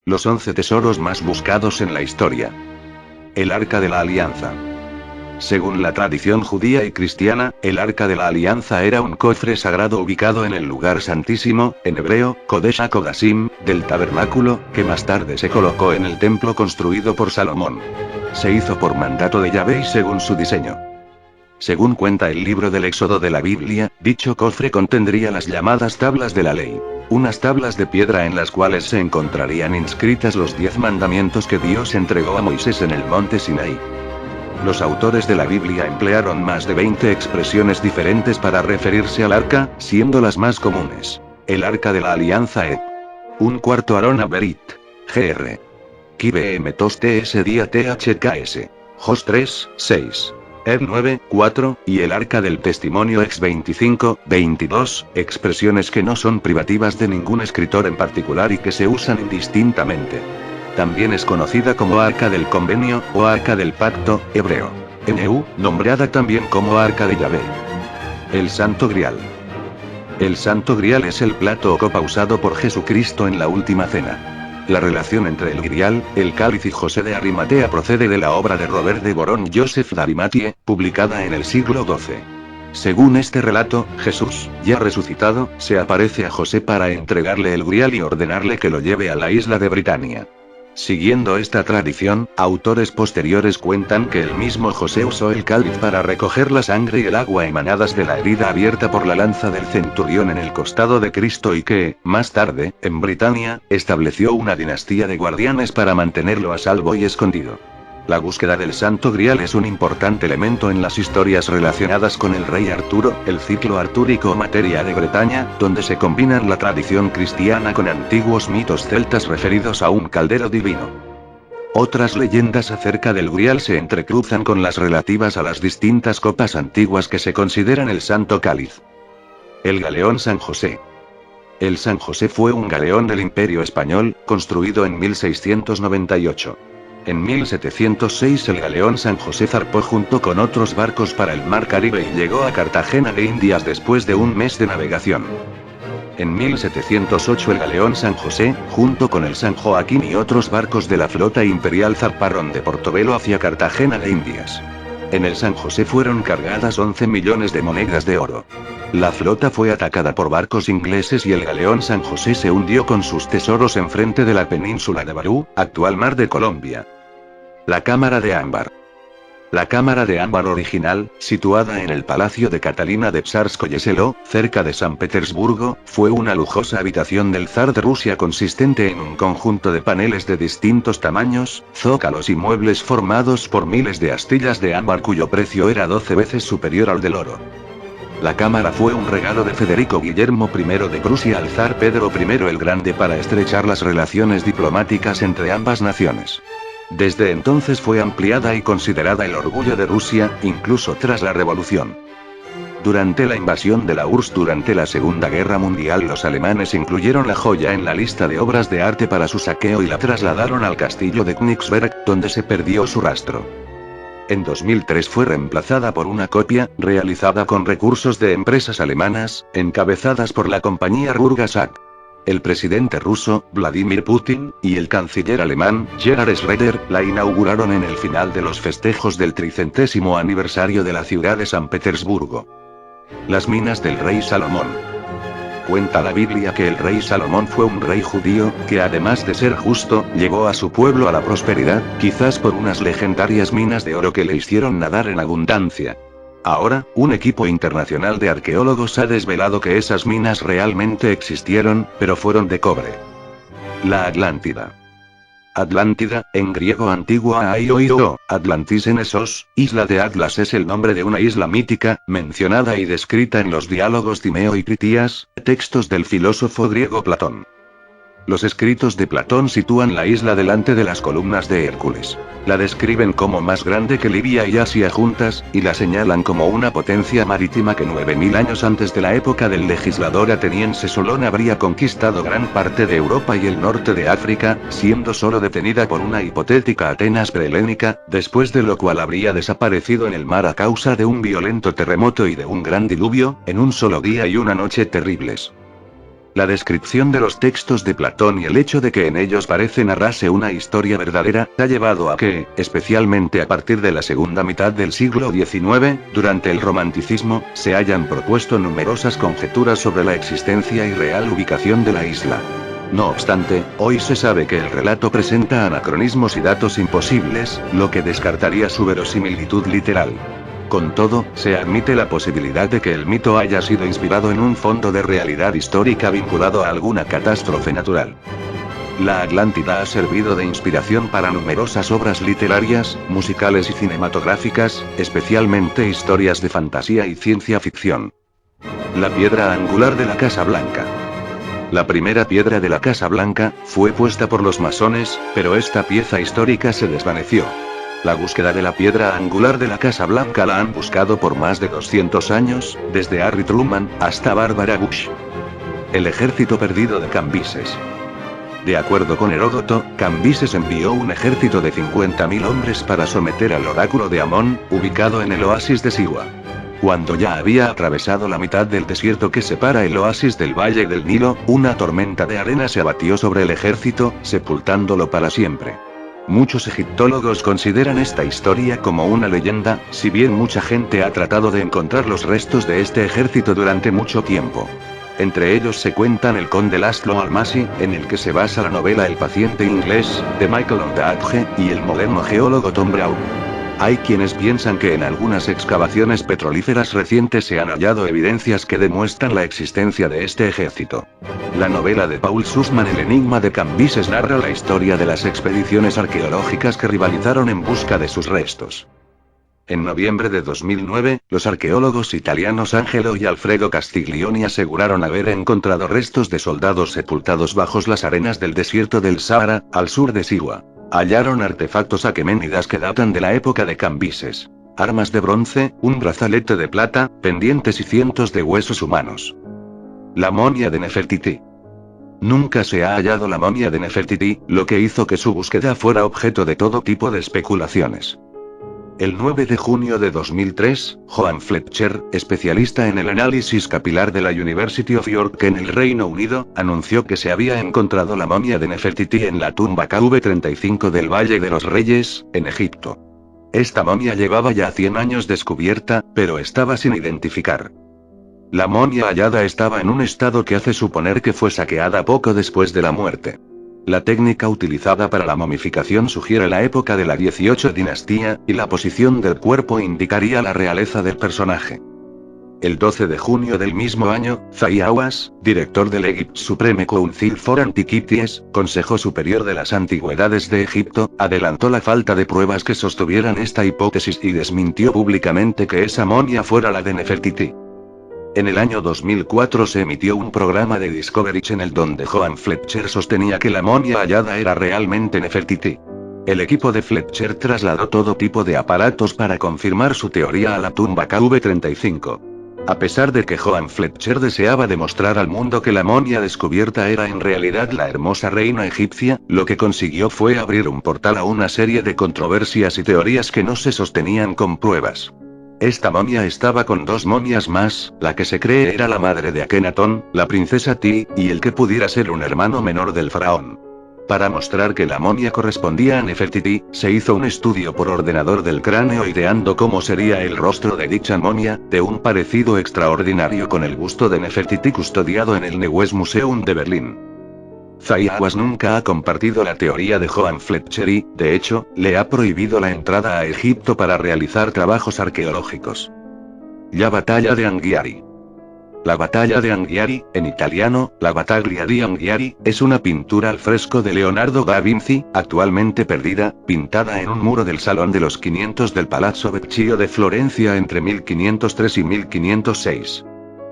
Los 11 tesoros más buscados en la historia. El Arca de la Alianza. Según la tradición judía y cristiana, el Arca de la Alianza era un cofre sagrado ubicado en el lugar santísimo, en hebreo, Kodesh HaKodashim, del tabernáculo, que más tarde se colocó en el templo construido por Salomón. Se hizo por mandato de Yahvé y según su diseño. Según cuenta el libro del Éxodo de la Biblia, dicho cofre contendría las llamadas tablas de la ley. Unas tablas de piedra en las cuales se encontrarían inscritas los 10 mandamientos que Dios entregó a Moisés en el monte Sinaí. Los autores de la Biblia emplearon más de 20 expresiones diferentes para referirse al arca, siendo las más comunes: el Arca de la Alianza un cuarto Arón Aberit. Gr. Kibem tos ts dia thks. Jos 3, 6. 9, 4, y el Arca del Testimonio ex 25, 22, expresiones que no son privativas de ningún escritor en particular y que se usan indistintamente. También es conocida como Arca del Convenio, o Arca del Pacto, hebreo. NU, nombrada también como Arca de Yahvé. El Santo Grial. El Santo Grial es el plato o copa usado por Jesucristo en la Última Cena. La relación entre el Grial, el cáliz y José de Arimatea procede de la obra de Robert de Boron Joseph d'Arimathie, publicada en el siglo XII. Según este relato, Jesús, ya resucitado, se aparece a José para entregarle el Grial y ordenarle que lo lleve a la isla de Britania. Siguiendo esta tradición, autores posteriores cuentan que el mismo José usó el cáliz para recoger la sangre y el agua emanadas de la herida abierta por la lanza del centurión en el costado de Cristo y que, más tarde, en Britania, estableció una dinastía de guardianes para mantenerlo a salvo y escondido. La búsqueda del Santo Grial es un importante elemento en las historias relacionadas con el rey Arturo, el ciclo artúrico o materia de Bretaña, donde se combinan la tradición cristiana con antiguos mitos celtas referidos a un caldero divino. Otras leyendas acerca del Grial se entrecruzan con las relativas a las distintas copas antiguas que se consideran el Santo Cáliz. El galeón San José. El San José fue un galeón del Imperio Español, construido en 1698. En 1706 el galeón San José zarpó junto con otros barcos para el Mar Caribe y llegó a Cartagena de Indias después de un mes de navegación. En 1708 el galeón San José, junto con el San Joaquín y otros barcos de la flota imperial zarparon de Portobelo hacia Cartagena de Indias. En el San José fueron cargadas 11 millones de monedas de oro. La flota fue atacada por barcos ingleses y el galeón San José se hundió con sus tesoros enfrente de la península de Barú, actual Mar de Colombia. La Cámara de Ámbar. La Cámara de Ámbar original, situada en el Palacio de Catalina de Psarskoye-Selo, cerca de San Petersburgo, fue una lujosa habitación del zar de Rusia consistente en un conjunto de paneles de distintos tamaños, zócalos y muebles formados por miles de astillas de ámbar cuyo precio era 12 veces superior al del oro. La cámara fue un regalo de Federico Guillermo I de Prusia al zar Pedro I el Grande para estrechar las relaciones diplomáticas entre ambas naciones. Desde entonces fue ampliada y considerada el orgullo de Rusia, incluso tras la Revolución. Durante la invasión de la URSS durante la Segunda Guerra Mundial, los alemanes incluyeron la joya en la lista de obras de arte para su saqueo y la trasladaron al castillo de Königsberg, donde se perdió su rastro. En 2003 fue reemplazada por una copia, realizada con recursos de empresas alemanas, encabezadas por la compañía Rurgasak. El presidente ruso, Vladimir Putin, y el canciller alemán, Gerhard Schroeder, la inauguraron en el final de los festejos del 300º aniversario de la ciudad de San Petersburgo. Las minas del rey Salomón. Cuenta la Biblia que el rey Salomón fue un rey judío, que además de ser justo, llevó a su pueblo a la prosperidad, quizás por unas legendarias minas de oro que le hicieron nadar en abundancia. Ahora, un equipo internacional de arqueólogos ha desvelado que esas minas realmente existieron, pero fueron de cobre. La Atlántida. Atlántida, en griego antiguo Aioio, Atlantis en Esos, isla de Atlas es el nombre de una isla mítica, mencionada y descrita en los diálogos Timeo y Critías, textos del filósofo griego Platón. Los escritos de Platón sitúan la isla delante de las columnas de Hércules. La describen como más grande que Libia y Asia juntas, y la señalan como una potencia marítima que 9000 años antes de la época del legislador ateniense Solón habría conquistado gran parte de Europa y el norte de África, siendo solo detenida por una hipotética Atenas prehelénica, después de lo cual habría desaparecido en el mar a causa de un violento terremoto y de un gran diluvio, en un solo día y una noche terribles. La descripción de los textos de Platón y el hecho de que en ellos parece narrarse una historia verdadera, ha llevado a que, especialmente a partir de la segunda mitad del siglo XIX, durante el romanticismo, se hayan propuesto numerosas conjeturas sobre la existencia y real ubicación de la isla. No obstante, hoy se sabe que el relato presenta anacronismos y datos imposibles, lo que descartaría su verosimilitud literal. Con todo, se admite la posibilidad de que el mito haya sido inspirado en un fondo de realidad histórica vinculado a alguna catástrofe natural. La Atlántida ha servido de inspiración para numerosas obras literarias, musicales y cinematográficas, especialmente historias de fantasía y ciencia ficción. La piedra angular de la Casa Blanca. La primera piedra de la Casa Blanca fue puesta por los masones, pero esta pieza histórica se desvaneció. La búsqueda de la piedra angular de la Casa Blanca la han buscado por más de 200 años, desde Harry Truman hasta Barbara Bush. El ejército perdido de Cambises. De acuerdo con Heródoto, Cambises envió un ejército de 50.000 hombres para someter al oráculo de Amón, ubicado en el oasis de Siwa. Cuando ya había atravesado la mitad del desierto que separa el oasis del valle del Nilo, una tormenta de arena se abatió sobre el ejército, sepultándolo para siempre. Muchos egiptólogos consideran esta historia como una leyenda, si bien mucha gente ha tratado de encontrar los restos de este ejército durante mucho tiempo. Entre ellos se cuentan el conde Laszlo Almasi, en el que se basa la novela El paciente inglés, de Michael Ondaatje, y el moderno geólogo Tom Brown. Hay quienes piensan que en algunas excavaciones petrolíferas recientes se han hallado evidencias que demuestran la existencia de este ejército. La novela de Paul Sussman El enigma de Cambises narra la historia de las expediciones arqueológicas que rivalizaron en busca de sus restos. En noviembre de 2009, los arqueólogos italianos Angelo y Alfredo Castiglioni aseguraron haber encontrado restos de soldados sepultados bajo las arenas del desierto del Sáhara, al sur de Siwa. Hallaron artefactos aqueménidas que datan de la época de Cambises. Armas de bronce, un brazalete de plata, pendientes y cientos de huesos humanos. La momia de Nefertiti. Nunca se ha hallado la momia de Nefertiti, lo que hizo que su búsqueda fuera objeto de todo tipo de especulaciones. El 9 de junio de 2003, Joan Fletcher, especialista en el análisis capilar de la University of York en el Reino Unido, anunció que se había encontrado la momia de Nefertiti en la tumba KV35 del Valle de los Reyes, en Egipto. Esta momia llevaba ya 100 años descubierta, pero estaba sin identificar. La momia hallada estaba en un estado que hace suponer que fue saqueada poco después de la muerte. La técnica utilizada para la momificación sugiere la época de la 18 dinastía, y la posición del cuerpo indicaría la realeza del personaje. El 12 de junio del mismo año, Zahi Hawass, director del Egypt Supreme Council for Antiquities, Consejo Superior de las Antigüedades de Egipto, adelantó la falta de pruebas que sostuvieran esta hipótesis y desmintió públicamente que esa momia fuera la de Nefertiti. En el año 2004 se emitió un programa de Discovery Channel donde Joan Fletcher sostenía que la momia hallada era realmente Nefertiti. El equipo de Fletcher trasladó todo tipo de aparatos para confirmar su teoría a la tumba KV35. A pesar de que Joan Fletcher deseaba demostrar al mundo que la momia descubierta era en realidad la hermosa reina egipcia, lo que consiguió fue abrir un portal a una serie de controversias y teorías que no se sostenían con pruebas. Esta momia estaba con dos momias más, la que se cree era la madre de Akenatón, la princesa Ti, y el que pudiera ser un hermano menor del faraón. Para mostrar que la momia correspondía a Nefertiti, se hizo un estudio por ordenador del cráneo ideando cómo sería el rostro de dicha momia, de un parecido extraordinario con el busto de Nefertiti custodiado en el Neues Museum de Berlín. Zahi Hawass nunca ha compartido la teoría de Joan Fletcher y, de hecho, le ha prohibido la entrada a Egipto para realizar trabajos arqueológicos. La batalla de Anghiari. La batalla de Anghiari, en italiano, la Battaglia di Anghiari, es una pintura al fresco de Leonardo da Vinci, actualmente perdida, pintada en un muro del Salón de los 500 del Palazzo Vecchio de Florencia entre 1503 y 1506.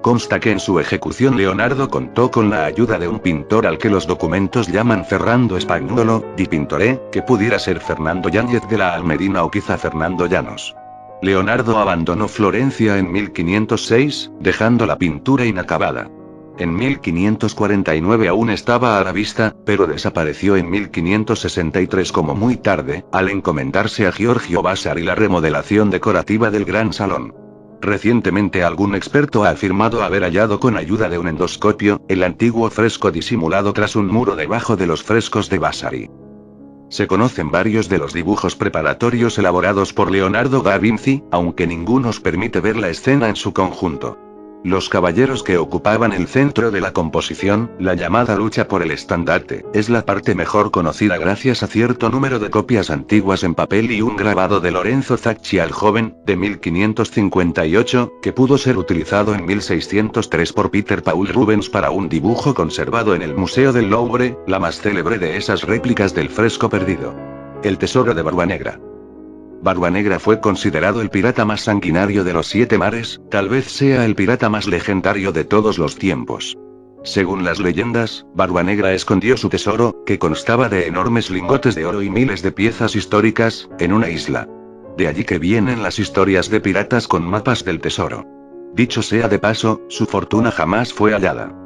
Consta que en su ejecución Leonardo contó con la ayuda de un pintor al que los documentos llaman Ferrando Spagnuolo, di Pintoré, que pudiera ser Fernando Yáñez de la Almedina o quizá Fernando Llanos. Leonardo abandonó Florencia en 1506, dejando la pintura inacabada. En 1549 aún estaba a la vista, pero desapareció en 1563 como muy tarde, al encomendarse a Giorgio Vasari la remodelación decorativa del Gran Salón. Recientemente algún experto ha afirmado haber hallado con ayuda de un endoscopio, el antiguo fresco disimulado tras un muro debajo de los frescos de Vasari. Se conocen varios de los dibujos preparatorios elaborados por Leonardo da Vinci, aunque ninguno nos permite ver la escena en su conjunto. Los caballeros que ocupaban el centro de la composición, la llamada lucha por el estandarte, es la parte mejor conocida gracias a cierto número de copias antiguas en papel y un grabado de Lorenzo Zacchi el Joven, de 1558, que pudo ser utilizado en 1603 por Peter Paul Rubens para un dibujo conservado en el Museo del Louvre, la más célebre de esas réplicas del fresco perdido. El tesoro de Barbanegra. Barbanegra fue considerado el pirata más sanguinario de los 7 mares, tal vez sea el pirata más legendario de todos los tiempos. Según las leyendas, Barbanegra escondió su tesoro, que constaba de enormes lingotes de oro y miles de piezas históricas, en una isla. De allí que vienen las historias de piratas con mapas del tesoro. Dicho sea de paso, su fortuna jamás fue hallada.